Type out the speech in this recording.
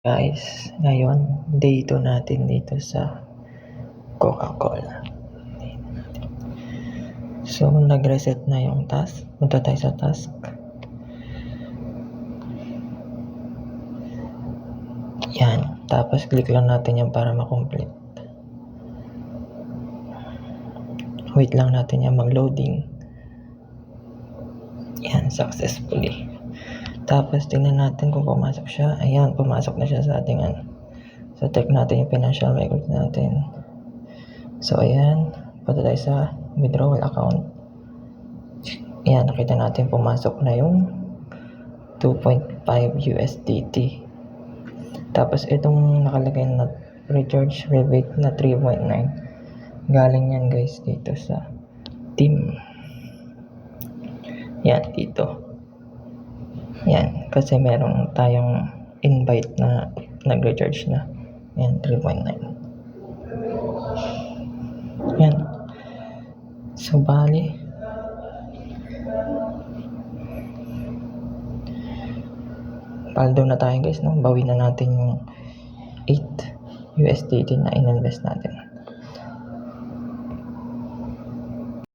Guys, ngayon day 2 natin dito sa Coca-Cola. So nag-reset na yung task. Punta tayo sa task. Yan, tapos click lang natin yan para ma-complete. Wait lang natin yan mag-loading. Yan, successfully. Tapos tingnan natin kung pumasok siya. Ayan, pumasok na siya sa ating So check natin yung financial records natin. So ayan, punta tayo sa withdrawal account. Ayan, nakita natin pumasok na yung 2.5 USDT. Tapos itong nakalagay na recharge rebate na 3.9. Galing yan guys dito sa team. Yan, dito. Yan, kasi meron tayong invite na nag-recharge na. Yan, 3.9. Yan. So, bali. Paldo na tayo guys, no? Bawi na natin yung 8 USDT na in-invest natin.